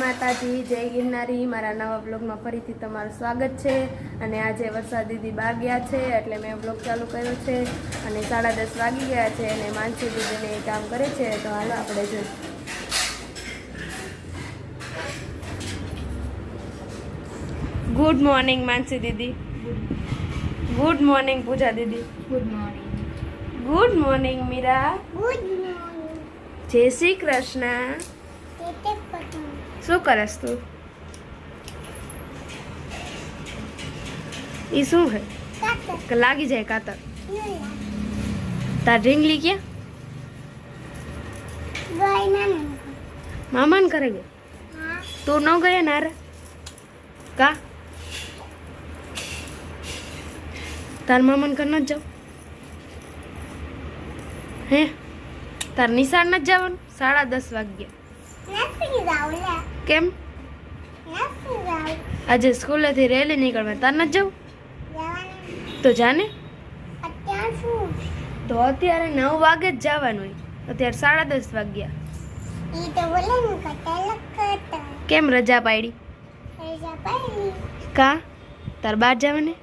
માતાજી, જય ગિરનારી। મારા નવા બ્લોગમાં ફરીથી તમારું સ્વાગત છે। અને આજે વરસાદ દીદી બહાર ગયા છે એટલે મેં બ્લોગ ચાલુ કર્યો છે અને 10:30 વાગી ગયા છે અને માનસી દીદીને એ કામ કરે છે। તો હાલો આપણે જોઈએ। ગુડ મોર્નિંગ માનસી દીદી। ગુડ મોર્નિંગ પૂજા દીદી। Good morning. Good morning Meera. Good morning. જય શ્રી કૃષ્ણ। શું કરસ તું? ઈ શું હે? કે લાગી જાય કાતર? તાર ઢીંગલી ક્યાં? મામાન કરે ગઈ? તું ન ગયા નારે કા? તાર મામાન કર ન જાવ હે? તાર નિશાળ ન જવાનું? 10:30 વાગ્યા। કેમ? આજે સ્કૂલેથી રેલી નીકળવા તાર ન જાવ? તો જાને। તો અત્યારે 9 વાગે જ જવાનું હોય, અત્યારે 10:30 વાગ્યા। કેમ રજા પાડી? કા તાર બહાર જવાને?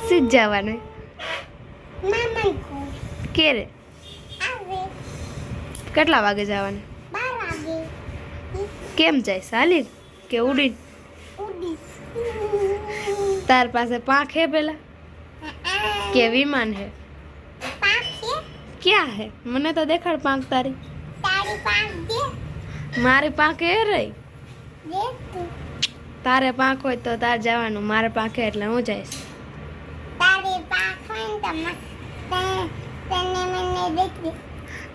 સીધ જવાનું કે રે? કેટલા વાગે જવાનું? કેમ જાય? ચાલી કે ઉડી? તાર પાસે પાંખ હે પેલા કે વિમાન હે? ક્યાં હે? મને તો દેખાડ પાંખ તારી। મારી પાંખ એ રહી। તારે પાંખ હોય તો તાર જવાનું, મારે પાંખ એટલે હું જઈશ।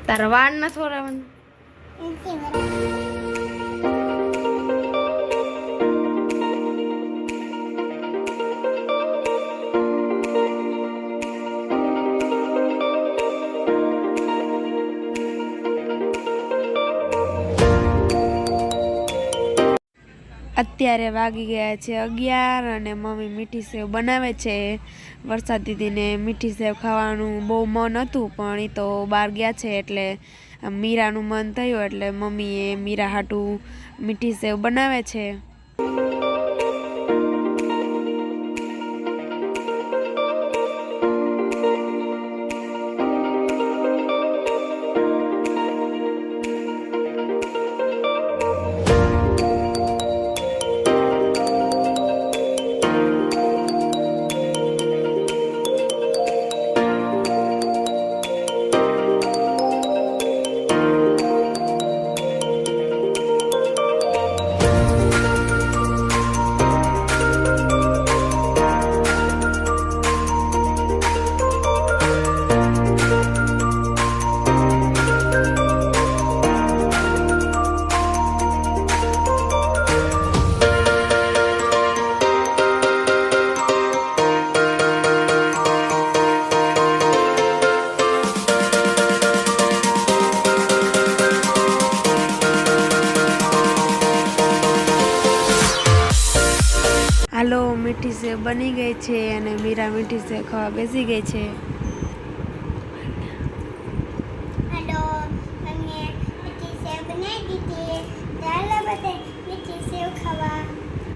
તારા વાળ ન છોરાવાનું? અત્યારે વાગી ગયા છે 11 અને મમ્મી મીઠી સેવ બનાવે છે। વરસાદ દીદીને મીઠી સેવ ખાવાનું બહુ મન હતું પણ એ તો બહાર ગયા છે એટલે મીરાનું મન થયું એટલે મમ્મીએ મીરા હાટું મીઠી સેવ બનાવે છે। હાલો મીઠી સેવ બની ગઈ છે અને મીરા મીઠી સેવ ખાવા બેસી ગઈ છે। હેલો, મને મીઠી સેવ બનાવી દીધી। ચાલો બધા મીઠી સેવ ખાવા।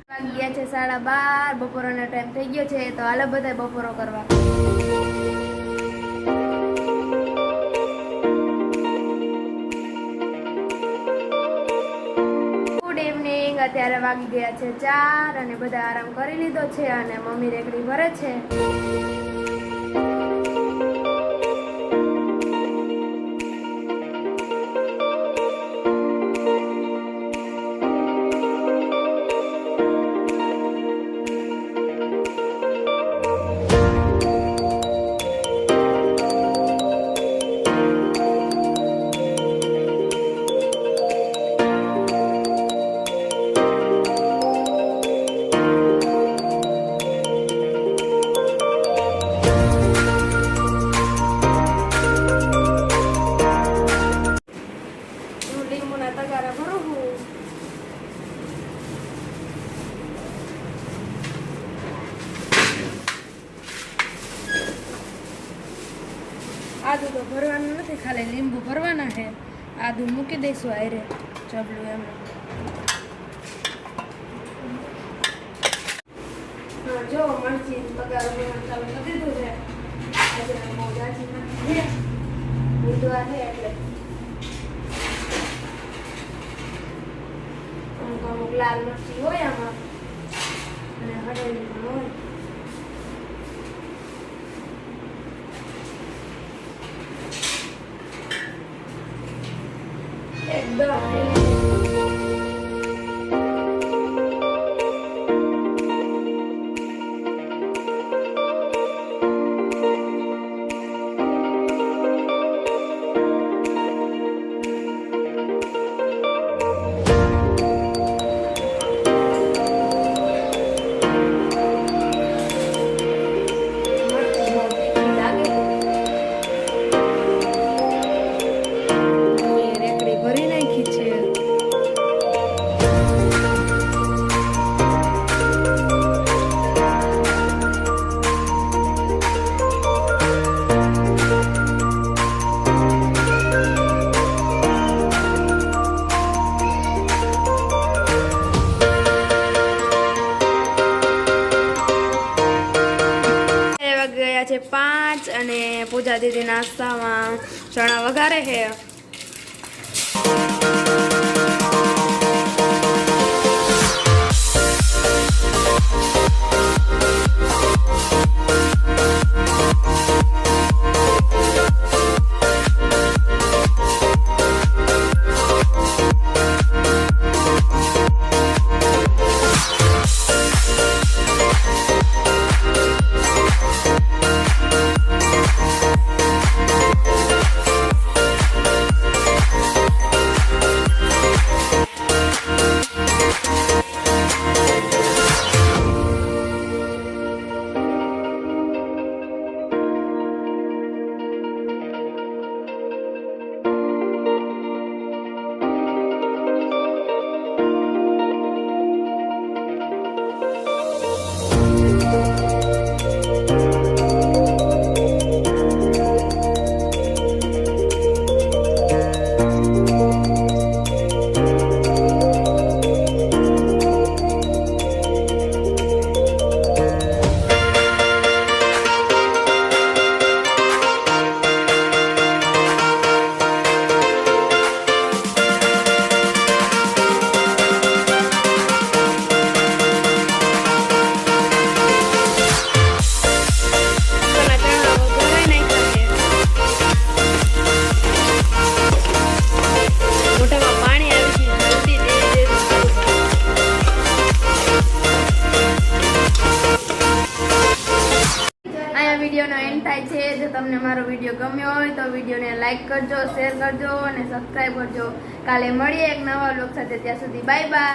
વાગ્યા છે 12:30, બપોરનો ટાઈમ થઈ ગયો છે તો હાલો બધા બપોરો કરવા। અત્યારે વાગી ગયા છે 4 અને બધા આરામ કરી લીધો છે અને મમ્મી રેકડી ભરે છે। आदू तो भरवाना नहीं, खाली लींबू भरवाना है। आदू मूकी दईशु आयरे चबलू एम જો મરચી પગાર ચાલુ કરી દીધું છે આજે બહુ જાજી નથી છે બુધવાર છે એટલે અમુક લાલ મરચી હોય આમાં અને હળેલી પણ હોય એકદમ ભરી નાખી છે ગયા છે 5 અને પૂજા દીદી નાસ્તામાં ચણા વઘારે છે વિડીયોનો એન્ડ થાય છે જો તમને મારો વિડીયો ગમ્યો હોય તો વિડીયોને લાઈક કરજો શેર કરજો અને સબસ્ક્રાઈબ કરજો કાલે મળીએ એક નવા વ્લોગ સાથે ત્યાં સુધી બાય બાય